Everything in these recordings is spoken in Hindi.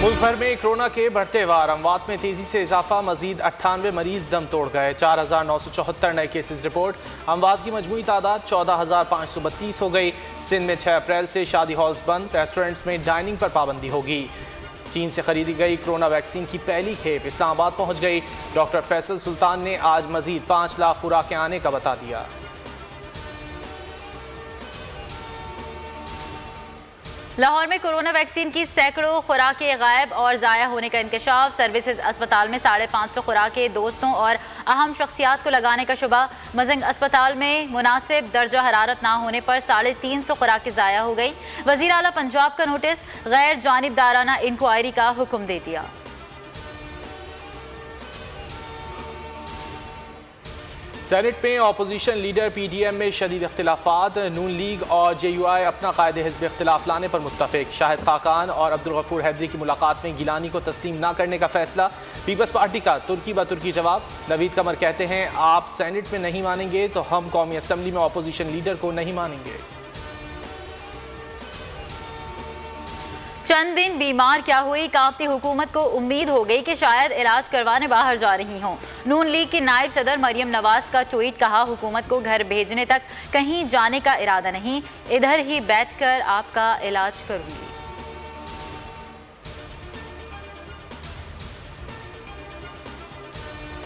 मुल्क भर में कोरोना के बढ़ते वार, अमवात में तेजी से इजाफा, मजीद 98 मरीज दम तोड़ गए। 4,974 नए केसेस रिपोर्ट। अमवात की मजमूई तादाद 14,532 हो गई। सिंध में 6 अप्रैल से शादी हॉल्स बंद, रेस्टोरेंट्स में डाइनिंग पर पाबंदी होगी। चीन से खरीदी गई कोरोना वैक्सीन की पहली खेप इस्लामाबाद पहुंच गई। डॉक्टर फैसल सुल्तान ने आज मजीद 5 लाख खुराकें आने का बता दिया। लाहौर में कोरोना वैक्सीन की सैकड़ों खुराकें गायब और ज़ाया होने का इंकशाफ। सर्विसेज अस्पताल में 550 खुराकें दोस्तों और अहम शख्सियात को लगाने का शुबा। मजंग अस्पताल में मुनासिब दर्जा हरारत ना होने पर 350 खुराकें ज़ाया हो गई। वज़ीर आला पंजाब का नोटिस, गैर जानिबदाराना इंक्वायरी का हुक्म दे दिया। सेनेट में अपोजिशन लीडर PDM में शदीद इख्तिलाफात। नून लीग और JUI अपना कायदे हिज़्ब इख्तिलाफ लाने पर मुत्तफिक। शाहिद खाकान और अब्दुल गफूर हैदरी की मुलाकात में गिलानी को तस्लीम न करने का फैसला। पीपल्स पार्टी का तुर्की ब तुर्की जवाब। नवीद कमर कहते हैं, आप सेनेट में नहीं मानेंगे तो हम कौमी असम्बली में अपोजिशन लीडर को नहीं मानेंगे। चंद दिन बीमार क्या हुई, कांपती हुकूमत को उम्मीद हो गई कि शायद इलाज करवाने बाहर जा रही हों। नून लीग की नायब सदर मरियम नवाज का ट्वीट, कहा हुकूमत को घर भेजने तक कहीं जाने का इरादा नहीं, इधर ही बैठकर आपका इलाज करूंगी।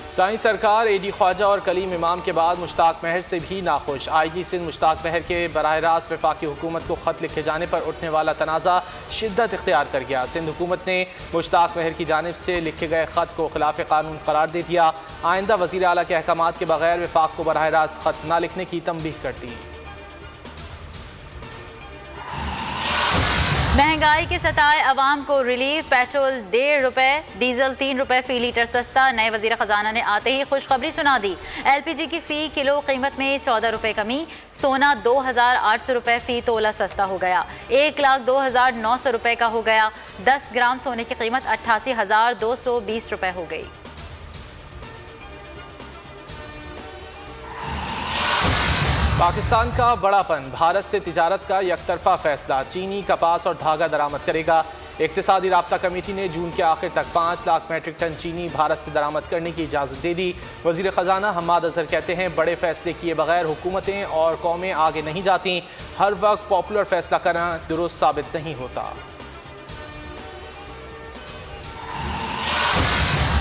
साईं सरकार AD ख्वाजा और कलीम इमाम के बाद मुश्ताक महर से भी नाखुश। IG सिंध मुश्ताक महर के बराह रास्त वफाकी हुकूमत को ख़त लिखे जाने पर उठने वाला तनाज़ा शिद्दत इख्तियार कर गया। सिंध हुकूमत ने मुश्ताक महर की जानिब से लिखे गए ख़त को खिलाफ कानून करार दे दिया। आइंदा वज़ीर आला के अहकामात के बगैर वफाक को बराह रास्त ख़त न लिखने की तंबीह कर दी। महंगाई के सताए अवाम को रिलीफ, पेट्रोल 1.5 रुपए, डीजल 3 रुपए फी लीटर सस्ता। नए वजीर खजाना ने आते ही खुशखबरी सुना दी। LPG की फी किलो कीमत में 14 रुपए कमी। सोना 2,800 रुपए फी तोला सस्ता हो गया, 1,02,900 रुपए का हो गया। 10 ग्राम सोने की कीमत 88,220 रुपए हो गई। पाकिस्तान का बड़ापन, भारत से तिजारत का यकतरफा फैसला। चीनी कपास और धागा दरामद करेगा। इक्तिसादी राब्ता कमेटी ने जून के आखिर तक 5 लाख मेट्रिक टन चीनी भारत से दरामद करने की इजाज़त दे दी। वज़ीर ख़जाना हम्माद अज़हर कहते हैं, बड़े फैसले किए बगैर हुकूमतें और कौमें आगे नहीं जाती। हर वक्त पॉपुलर फैसला करना दुरुस्त साबित नहीं होता।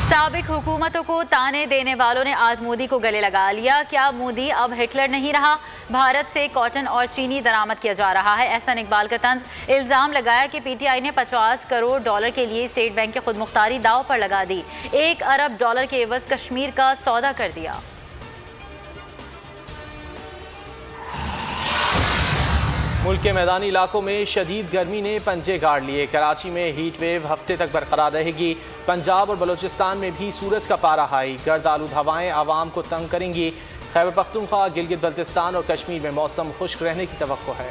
साबिक हुकूमतों को ताने देने वालों ने आज मोदी को गले लगा लिया। क्या मोदी अब हिटलर नहीं रहा? भारत से कॉटन और चीनी दरामद किया जा रहा है। एहसन इकबाल का तंज, इल्ज़ाम लगाया कि PTI ने $50 करोड़ के लिए स्टेट बैंक की खुद मुख्तारी दाव पर लगा दी। $1 अरब के एवज कश्मीर का सौदा कर दिया। मुल्क के मैदानी इलाकों में शदीद गर्मी ने पंजे गाड़ लिए। कराची में हीट वेव हफ्ते तक बरकरार रहेगी। पंजाब और बलूचिस्तान में भी सूरज का पारा हाई। गर्द आलूद हवाएं आवाम को तंग करेंगी। खैबर पख्तूनख्वा, गिलगित बल्तिस्तान और कश्मीर में मौसम खुश्क रहने की तवक्को है।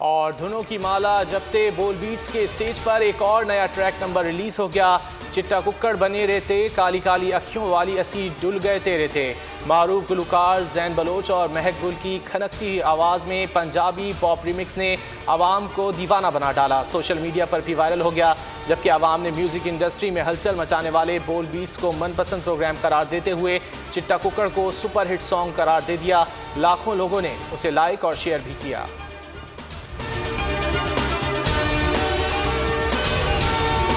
और धुनों की माला जपते बोल बीट्स के स्टेज पर एक और नया ट्रैक नंबर रिलीज हो गया। चिट्टा कुक्कड़ बने रहते, काली काली अखियों वाली असी डुल गए तेरे थे। मारूफ गुलकार जैन बलोच और महक गुल की खनकती आवाज़ में पंजाबी पॉप रिमिक्स ने आवाम को दीवाना बना डाला। सोशल मीडिया पर भी वायरल हो गया, जबकि आवाम ने म्यूज़िक इंडस्ट्री में हलचल मचाने वाले बोल बीट्स को मनपसंद प्रोग्राम करार देते हुए चिट्टा कुक्कड़ को सुपर हिट सॉन्ग करार दे दिया। लाखों लोगों ने उसे लाइक और शेयर भी किया।